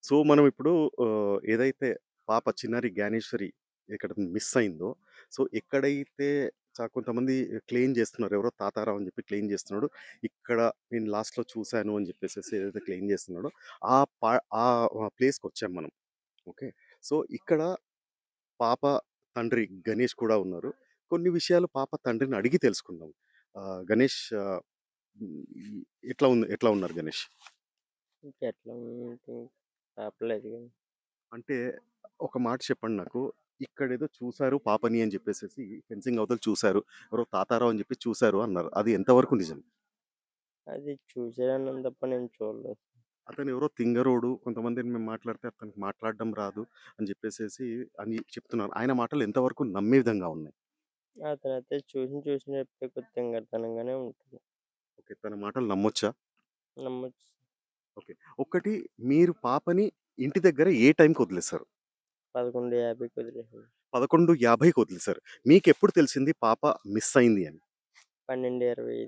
So, మనం ఇప్పుడు ఏదైతే పాప చిన్నారి జ్ఞానేశ్వరి ఇక్కడ మిస్ అయిందో, సో, ఎక్కడైతే కొంతమంది క్లెయిమ్ జేస్తున్నారు. ఎవరో తాతారావు అని జెప్పి క్లెయిమ్ జేస్తున్నాడు. ఇక్కడ నేను లాస్ట్‌లో చూసాను అని జెప్పేసేసి ఏదైతే క్లెయిమ్ జేస్తున్నాడో, ఆ పా ఆ ప్లేస్‌కొచ్చాం మనం. ఓకే. సో, ఇక్కడ పాప తండ్రి గణేష్ కూడా ఉన్నారు. కొన్ని విషయాలు పాప తండ్రిని అడిగి తెలుసుకుందాం. గణేష్ హ్మ్, ఎట్లా ఉన్నారు గణేష్? ఇంకెట్లా ఉంటే ఆపలేదు గాని. అంటే ఒక మాట చెప్పండి నాకు. ఇక్కడేదో చూసారు పాపని అని జెప్పేసేసి ఫెన్సింగ్ అవతల చూసారు. ఎవరో తాతారావు అని జెప్పి చూసారు అన్నారు. అది ఎంతవరకు నిజం? అది చూసానన్నాను తప్ప నేను చూడలేదు. అతను ఎవరో తింగరోడు. కొంతమందిని మేము మాట్లాడితే అతనికి మాట్లాడడం రాదు అని జెప్పేసేసి అని చెప్తున్నారు. ఆయన మాటలు ఎంతవరకు నమ్మే విధంగా ఉన్నాయి? అతనైతే చూసినట్టే కొద్దిగా తింగరతనంగానే ఉంటుంది. ఓకే. తన మాటలు నమ్మొచ్చా? నమ్మొచ్చు. ఓకే. ఒక్కటి మీరు పాపని ఇంటి దగ్గర ఏ టైంకి వదిలేసారు? 11:50కి వదిలేసాను. 11:50కి వదిలేసారు. మీకెప్పుడు తెలిసింది పాప మిస్ అయింది అని? 12:20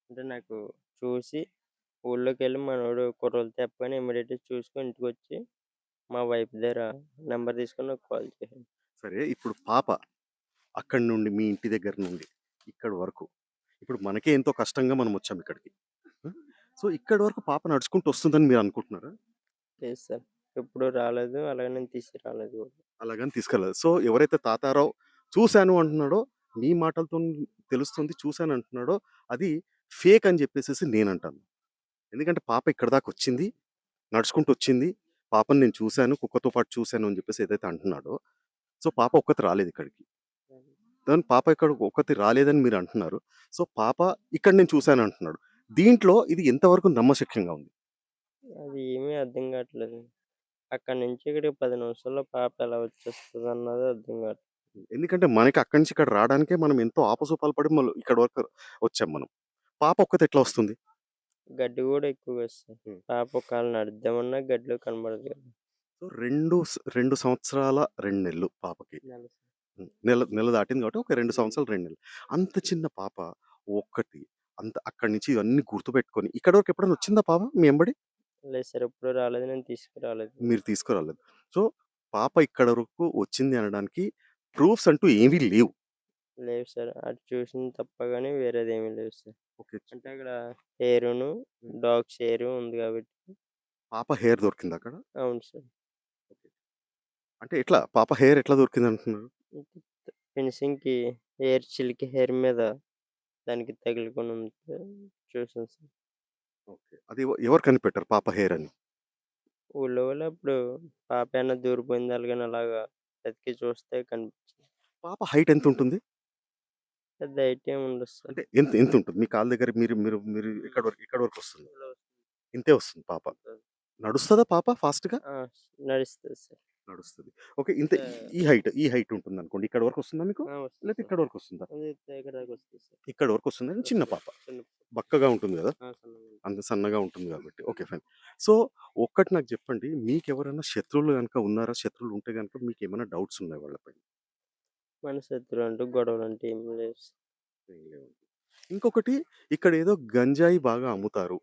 అంటే నాకు చూసి ఊళ్ళోకెళ్ళి మనోడు కుర్రోళ్ళు తెప్పగానే ఇమ్మీడియేట్‌గా చూసుకొని ఇంటికొచ్చి మా వైఫ్ దగ్గర నంబర్ తీసుకొని నాకు కాల్ చేశాను. సరే ఇప్పుడు పాప అక్కడి నుండి మీ ఇంటి దగ్గర నుండి ఇక్కడి వరకు. ఇప్పుడు మనకే ఎంతో కష్టంగా మనమొచ్చాం ఇక్కడికి. ఆ! సో, ఇక్కడి వరకు పాప నడుచుకుంటూ వస్తుందని మీరనుకుంటున్నారా? లేదు సార్. ఎప్పుడు రాలేదు. అలాగే నేను తీసుకురాలేదు కూడా. అలాగని తీసుకెళ్ళలేదు. సో, ఎవరైతే తాతారావు చూసాను అంటున్నాడో, మీ మాటలతోని తెలుస్తుంది చూసానంటున్నాడో, అది ఫేక్ అని జెప్పేసేసి నేనంటాను. ఎందుకంటే పాప ఇక్కడి దాకొచ్చింది, నడుచుకుంటూ వచ్చింది. పాపని నేను చూసాను, కుక్కతో పాటు చూసాను అని జెప్పేసి ఏదైతే అంటున్నాడో, సో, పాప ఒక్కతి రాలేదిక్కడికి. పాప ఇక్కడ ఒక్కతి రాలేదని మీరంటున్నారు. సో, పాప ఇక్కడ నేను చూసానంటున్నాడు. దీంట్లో ఇది ఎంతవరకు నమ్మశక్యంగా ఉంది? అది ఏమీ అర్థం కావట్లేదు. అక్కడి నుంచి ఇక్కడికి 10 నిమిషాల్లో పాప ఎలా వచ్చేస్తదన్నది అర్థం కావట్లేదు. ఎందుకంటే మనకి అక్కడి నుంచి ఇక్కడ రాడానికే మనం ఎంతో ఆపసోపాలు పడి ఇక్కడి వరకు వచ్చాం మనం. పాప ఒక్కతి ఎట్లా వస్తుంది? గడ్డి గూడా ఎక్కువగొస్తది. హ్మ్. పాప ఒకవేళ నడుద్దామన్నా గడ్డిలో కనబడదు కదా! సో, 2 సంవత్సరాల 2 నెలలు పాపకి. నెల నెల నెల దాటింది కాబట్టి ఒక 2 సంవత్సరాలు 2 నెలలు. అంత చిన్న పాప ఒక్కటి అక్కడి నుంచి ఇవన్నీ గుర్తుపెట్టుకొని ఇక్కడి వరకు ఎప్పుడైనా వచ్చిందా పాప మీ ఎంబడి? లేదు సార్. ఎప్పుడు రాలేదు. నేను తీసుకురాలేదు. మీరు తీసుకురాలేదు. సో, పాప ఇక్కడ వరకు వచ్చింది అనడానికి ప్రూఫ్స్ అంటూ ఏమీ లేవు. లేవు సార్. అది చూసింది తప్ప గాని వేరేదేమీ లేవు సార్. ఓకే. అంటే అక్కడ హెయిరును, హ్మ్. డాగ్స్ హెయిరు ఉంది కాబట్టి పాప హెయిర్ దొరికిందా అక్కడ? అవును సార్. ఓకే. అంటే ఎట్లా? పాప హెయిర్ ఎట్లా దొరికిందంటున్నారు? ఫినిషింగ్‌కి హెయిర్ చిలికి హెయిర్ మీద దానికి తగులుకొని ఉంటే చూసాను సార్. ఓకే. అది ఎవరు కనిపెట్టారు పాప హెయిర్ అని? ఊళ్ళో వాళ్ళు అప్పుడు పాప ఏమన్నా దూరిపోయిందా అలాగని అలాగా వెతికి చూస్తే కనిపించింది. పాప హైట్ ఎంతుంటుంది? పెద్ద హైట్ ఏమి ఉండదు సార్. అంటే ఎంతుంటుంది? మీ కాళ్ళ దగ్గర మీరు మీరు మీరు ఎక్కడి వరకొస్తుంది? ఇలా ఇంతే వస్తుంది పాప. వస్తది. నడుస్తదా పాప ఫాస్ట్‌గా? ఆ! నడుస్తది సార్. నడుస్తది. ఓకే. అంటే ఈ హైట్ ఉంటుందనుకోండి. ఇక్కడి వరకు వస్తుందా మీకు? ఆ! వస్తది లేతే సార్. ఇక్కడి వరకు వస్తుందా? అది దగ్గర దాకా వస్తది సార్. ఇక్కడి వరకు వస్తుందని చిన్న వస్తది. పాప. చిన్న బక్కగా ఉంటుంది గదా! ఆ! సన్నగా ఉంటుంది. అంత సన్నగా ఉంటుంది గాబట్టి. ఓకే. ఫైన్. సో, ఒక్కటి నాకు జెప్పండి. మీకెవరైనా శత్రువులు గనుక ఉన్నారా? శత్రువులు ఉంటే గనుక మీకేమైనా డౌట్స్ ఉన్నాయా వాళ్ళ పైన? మన శత్రువు అంటూ గొడవలంటూ ఏమి లేవు సార్. ఏం లేవు. ఇంకొకటి ఇక్కడేదో గంజాయి బాగా అమ్ముతారు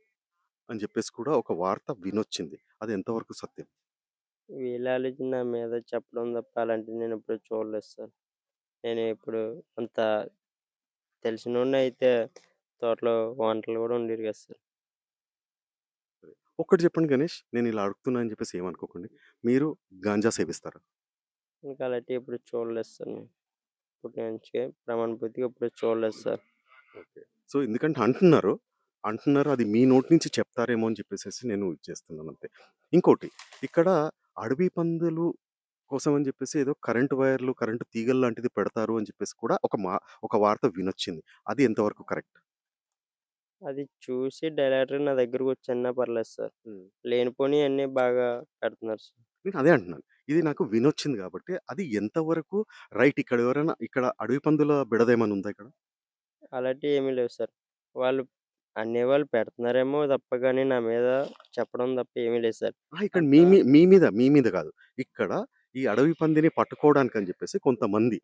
అని జెప్పేసి కూడా ఒక వార్త వినొచ్చింది. అది ఎంతవరకు సత్యం? వీళ్ళ ఆలోచన నా మీద చెప్పడం తప్ప అలాంటివి నేనెప్పుడు చూడలేదు సార్. నేను ఎప్పుడు అంత తెలిసినోడినైతే తోటలో వంటలు గూడా వండేరు కదా సార్. సరే. ఒక్కటి జెప్పండి గణేష్. నేనిలా అడుగుతున్నా అని జెప్పేసి ఏమనుకోకండి. మీరు గాంజా సేవిస్తారా? ఇంకా అలాంటివి ఎప్పుడు చూడలేదు సార్ నేను. ఇప్పటి నుంచి ప్రమాణ పూర్తిగా ఎప్పుడు చూడలేదు సార్. ఓకే. సో, ఎందుకంటే అంటున్నారు. అది మీ నోటి నుంచి చెప్తారేమో అని చెప్పేసేసి నేను ఇది చేస్తున్నానంతే. ఇంకోటి ఇక్కడ అడవి పందులు కోసం అని చెప్పేసి ఏదో కరెంట్ వైర్‌లు, కరెంట్ తీగలు లాంటిది పెడతారు అని చెప్పేసి కూడా ఒక వార్త వినొచ్చింది. అది ఎంతవరకు కరెక్ట్? అది చూసి డైరెక్టర్‌గా నా దగ్గరకొచ్చన్నా పర్లేదు సార్. హ్మ్. లేనిపోనియన్నీ బాగా పెడుతున్నారు సార్. నేను అదే అంటున్నాను. ఇది నాకు వినొచ్చింది గాబట్టి అది ఎంతవరకు రైట్ ఇక్కడ అడవి పందుల బెడదేమన్నా ఉందా ఇక్కడ? అలాంటివి ఏమీ లేవు సార్. వాళ్ళు అనేవాళ్ళు పెడుతున్నారేమో తప్ప గాని నా మీద చెప్పడం తప్ప ఏమీ లేదు సార్. అహా! ఇక్కడ అంతా మీ మీద గాదు. ఇక్కడ ఈ అడవి పందిని పట్టుకోవడానికని జెప్పేసి కొంతమంది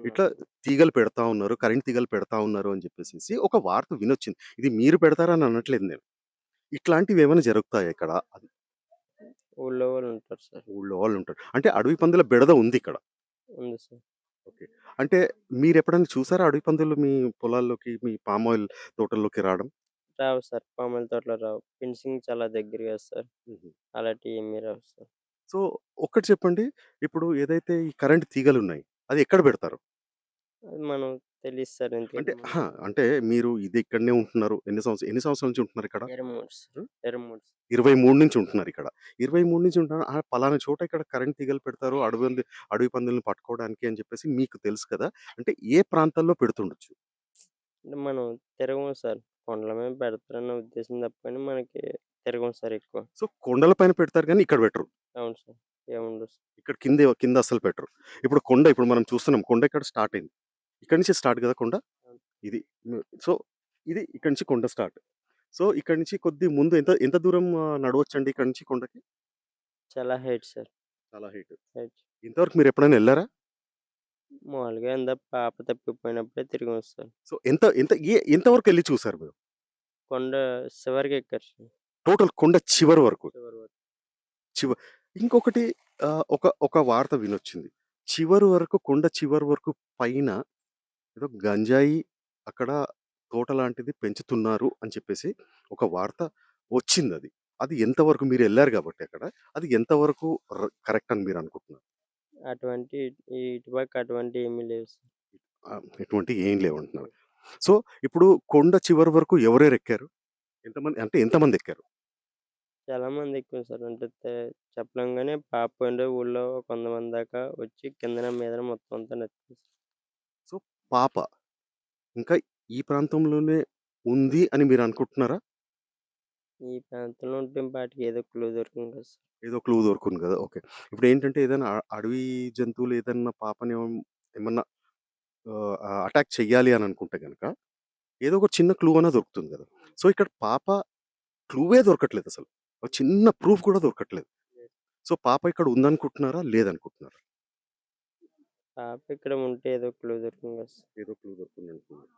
ఇట్లా ఉన్నారు. తీగలు పెడతా ఉన్నారు. కరెంట్ తీగలు పెడతా ఉన్నారు అని జెప్పేసేసి ఒక వార్త వినొచ్చింది. ఇది మీరు పెడతారని అనట్లేదు నేను. ఇట్లాంటివేమైనా జరుగుతాయా ఇక్కడ? అది. ఊళ్ళో వాళ్ళు ఉంటారు సార్. ఊళ్ళో వాళ్ళుంటారు. అంటే అడవి పందుల బెడద ఉందిక్కడ. ఉంది సార్. ఓకే. అంటే మీరెప్పుడైనా చూసారా అడవి పందులు మీ పొలాల్లోకి, మీ పామ్ ఆయిల్ తోటల్లోకి రావడం? రావు సార్. పామాయిల్ తోటలో రావు. ఫెన్సింగ్ చాలా దగ్గర కదా సార్. హుహు. అలాంటివి ఏమీ రావు సార్. సో, ఒక్కటి చెప్పండి. ఇప్పుడు ఏదైతే ఈ కరెంట్ తీగలున్నాయి, అది ఎక్కడ బెడతారు? అది మనం తెలీదు సార్. అంటే ఎందుకంటే మనం అహా! అంటే మీరు ఇది ఇక్కడనే ఉంటున్నారు. ఎన్ని సంవత్సరాల నుంచి ఉంటున్నారిక్కడ? ఎరమోడ్స్ హ్మ్. ఎరమోడ్స్ 23 నుంచి ఉంటున్నారిక్కడ. 23 నుంచి ఉంటున్నారు. పలానా చోట ఇక్కడ కరెంట్ తీగలు పెడతారు. అడవి పందుల్ని పట్టుకోవడానికి అని చెప్పేసి మీకు తెలుసు కదా! అంటే ఏ ప్రాంతాల్లో పెడుతుండొచ్చు? అంటే మనం తిరగము సార్. కొండల మీద పెడతారన్న ఉద్దేశం తప్ప కానీ మనకి తిరగము సార్ ఎక్కువ. సో, కొండల పైన పెడతారు గానీ ఇక్కడ పెట్టరు. అవును సార్. ఏముండదు సార్. ఇక్కడ కింద అస్సలు పెట్టరు. ఇప్పుడు మనం చూస్తున్నాం. కొండ ఇక్కడ స్టార్ట్ అయింది. ఇక్కడి నుంచే స్టార్ట్ గదా కొండ. అవును. ఇది. సో, ఇది ఇక్కడి నుంచి కొండ స్టార్ట్. సో, ఇక్కడి నుంచి కొద్ది ముందు ఎంత ఎంత దూరం నడవొచ్చండి ఇక్కడి నుంచి కొండకి? చాలా హైట్ సార్. చాలా హైట్. హైట్. ఇంతవరకు మీరెప్పుడైనా ఎళ్లారా? మామూలుగా ఇందాక పాప తప్పిపోయినప్పుడే తిరిగాం సార్. సో, ఎంత ఎంత ఎంత వరకెళ్లి చూసారు మీరు? కొండ చివరికి ఎక్కారు సార్. టోటల్ కొండ చివరి వరకు. చివరి వరకు. చివ ఇంకొకటి ఒక వార్త వినొచ్చింది. కొండ చివరి వరకు పైన ఏదో గంజాయి అక్కడ తోట లాంటిది పెంచుతున్నారు అని చెప్పేసి ఒక వార్త వచ్చిందది. అది అది ఎంతవరకు మీరెళ్లారు గాబట్టి అక్కడ. అది ఎంతవరకు కరెక్ట్ అని మీరనుకుంటున్నారు? అటువంటి ఇటుపక్క అటువంటివి ఏమీ లేవు సార్. ఎటువంటియి ఏం లేవంటున్నారు. సో, ఇప్పుడు కొండ చివరి వరకు ఎవరెవరెక్కారు? ఎంతమందెక్కారు? చాలా మంది ఎక్కువ సార్. అంటే చెప్పలేం గానీ పాప ఉండే ఊళ్ళో కొంతమంది దాకా వచ్చి కిందన మీదన మొత్తం అంతా నడిచేసారు. సో, పాప ఇంకా ఈ ప్రాంతంలోనే ఉంది అని మీరనుకుంటున్నారా? ఈ ప్రాంతంలో ఉంటే పాటికి ఏదో క్లూ దొరికింది కదా సార్. ఏదో క్లూ దొరుకుంది గదా! ఓకే. ఇప్పుడేంటంటే ఏదైనా అడవి జంతువులు ఏదన్నా ఏమన్నా అటాక్ చెయ్యాలి అని అనుకుంటే గనక, ఏదో ఒక చిన్న క్లూ అన్నా దొరుకుతుంది గదా! సో, ఇక్కడ పాప క్లూవే దొరకట్లేదసలు. ఒక చిన్న ప్రూఫ్ కూడా దొరకట్లేదు. సో, పాప ఇక్కడ ఉందనుకుంటున్నారా? లేదనుకుంటున్నారా? పాప ఇక్కడ ఉంటే ఏదో క్లూ దొరికింది కదా సార్. ఏదో క్లూ దొరికిందనుకున్నారు.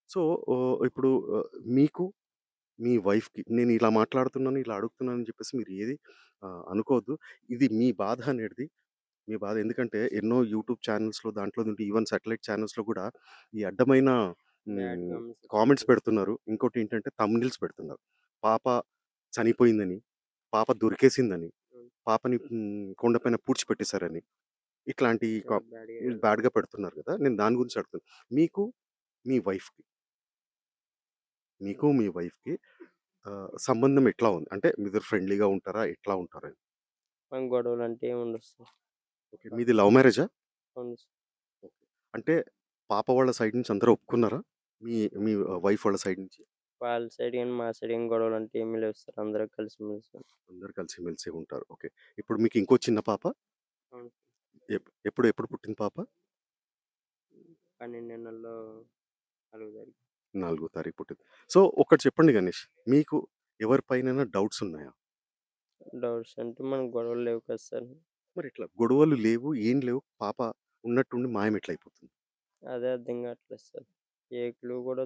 సో, ఇప్పుడు మీకు, మీ వైఫ్‌కి నేను ఇలా మాట్లాడుతున్నాను, ఇలా అడుగుతున్నానని చెప్పేసి మీరు ఏది అనుకోవద్దు. ఇది మీ బాధ అనేది మీ బాధ. ఎందుకంటే ఎన్నో యూట్యూబ్ ఛానెల్స్‌లో దాంట్లో నుండి ఈవెన్ సాటిలైట్ ఛానెల్స్‌లో గూడా ఈ అడ్డమైన బ్యాడ్ హ్మ్, కామెంట్స్ కామెంట్స్ ఎక్కువ. పెడుతున్నారు. ఇంకోటేంటంటే థంబ్‌నెయిల్స్ పెడుతున్నారు. పాప చనిపోయిందని, పాప దొరికేసిందని, హ్మ్. పాపని కొండపైన పూడ్చిపెట్టేసారని, ఇట్లాంటి చాలా బ్యాడ్‌గా బ్యాడ్‌గా పెడుతున్నారు గదా! నేను దాని గురించి అడుగుతున్నా. మీకు, మీ వైఫ్‌కి మీ వైఫ్‌కి సంబంధం ఎట్లా ఉంది? అంటే మీ ఇద్దరు ఫ్రెండ్లీగా ఉంటారా? ఎట్లా ఉంటారని? మాకు గొడవలంటే ఏమి ఉండవు సార్. ఓకే. మీది లవ్ మ్యారేజా? అవును సార్. ఓకే. అంటే పాప వాళ్ళ సైడ్ నుంచి అందరూ ఒప్పుకున్నారా? మీ మీ వైఫ్ వాళ్ళ సైడ్ నుంచి? వాళ్ళ సైడ్ గాని, మా సైడ్ గాని గొడవలంటే ఏమీ లేవు సార్. అందరూ కలిసిమెలిసి అందరూ కలిసిమెలిసి ఉంటారు. ఓకే. ఇప్పుడు మీకు ఇంకో చిన్న పాప? అవును. ఎప్పుడు పుట్టింది పాప? 12 నెలల్లో 4 తారీఖు. 4 తారీఖు పుట్టింది. సో, ఒకటి చెప్పండి గణేష్. మీకు ఎవరి పైనైనా డౌట్స్ ఉన్నాయా? డౌట్స్ అంటే మనకు గొడవలు లేవు కదా సార్. మరి ఇట్లా గొడవలు లేవు, ఏం లేవు. పాప ఉన్నట్టుండి మాయం ఎట్లయిపోతుంది? అదే అర్థం కావట్లేదు సార్. ఏ క్లూ కూడా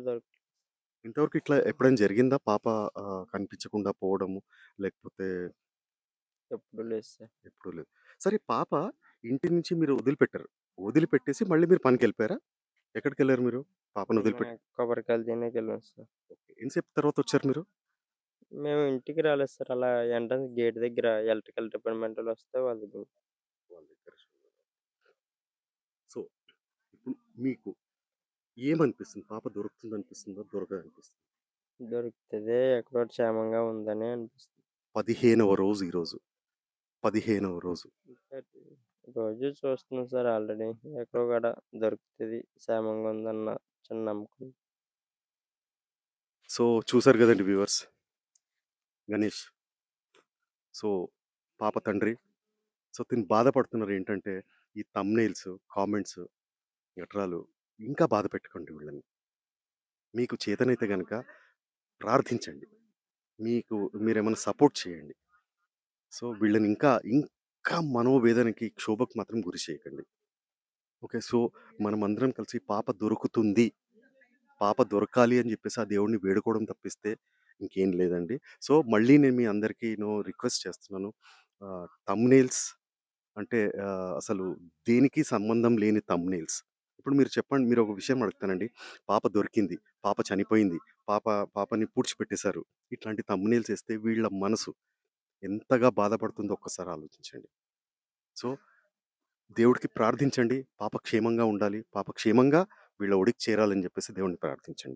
ఇంతవరకు ఇట్లా ఎప్పుడైనా జరిగిందా? పాప కనిపించకుండా పోవడము, లేకపోతే ఎప్పుడు లేదు సార్. ఎప్పుడూ లేదు. సరే పాప ఇంటి నుంచి మీరు వదిలిపెట్టారు. వదిలిపెట్టేసి మళ్ళీ మీరు పనికెళ్ళిపోయారా? ఎక్కడికెళ్లారు మీరు? పాపను ఏమన్నా వదిలిపెట్టి? కొబ్బరికాయలు తినేకెళ్ళాం సార్. ఓకే. ఎంతసేపు తర్వాతొచ్చారు మీరు? మేము ఇంటికి రాలేదు సార్. అలా ఎంట్రన్స్ గేట్ దగ్గర ఎలక్ట్రికల్ డిపార్ట్‌మెంట్ వస్తే వాళ్ళ దగ్గర వాళ్ళ దగ్గర. సో, ఇప్పుడు మీకు ఏమనిపిస్తుంది? పాప దొరుకుతుందనిపిస్తుందా? దొరకదనిపిస్తుందా? దొరుకుతది. ఎక్కడో క్షేమంగా ఉందని అనిపిస్తుంది. 15వ రోజు ఈరోజు. 15వ రోజు. సార్ రోజు చూస్తున్నాం సార్ ఆల్రెడీ. ఎక్కడో కాడ దొరుకుతది. క్షేమంగా ఉందన్న చిన్న నమ్మకం. సో, చూసారు గదండీ వ్యూవర్స్. గణేష్. సో, పాప తండ్రి. సో, తిను బాధపడుతున్నారేంటంటే, ఈ థంబ్‌నెయిల్స్, కామెంట్స్, ఎట్రాలు ఇంకా బాధ పెట్టకండి వీళ్ళని. మీకు చేతనైతే గనక ప్రార్థించండి. మీకు మీరేమన్నా సపోర్ట్ చేయండి. సో, వీళ్ళని ఇంకా మనోవేదనకి, క్షోభకు మాత్రం గురి చేయకండి. ఓకే. సో, మనమందరం కలిసి పాప దొరుకుతుంది. పాప దొరకాలి అని జెప్పేసి ఆ దేవుడిని వేడుకోవడం తప్పిస్తే ఇంకేం లేదండి. సో, మళ్ళీ నేను మీ అందరికీ రిక్వెస్ట్ చేస్తున్నాను. థంబ్‌నెయిల్స్ అంటే అసలు దేనికి సంబంధం లేని థంబ్‌నెయిల్స్. ఇప్పుడు మీరు చెప్పండి, మీరొక విషయం అడుగుతానండి. పాప దొరికింది, పాప చనిపోయింది, పాప పాపని పూడ్చిపెట్టేశారు. ఇట్లాంటి థంబ్‌నెయిల్స్ ఏస్తే వీళ్ళ మనసు ఎంతగా బాధపడుతుందో ఒక్కసారి ఆలోచించండి. సో, దేవుడికి ప్రార్థించండి. పాప క్షేమంగా ఉండాలి. పాప క్షేమంగా వీళ్ళ ఒడికి చేరాలని జెప్పేసి దేవుడిని ప్రార్థించండి.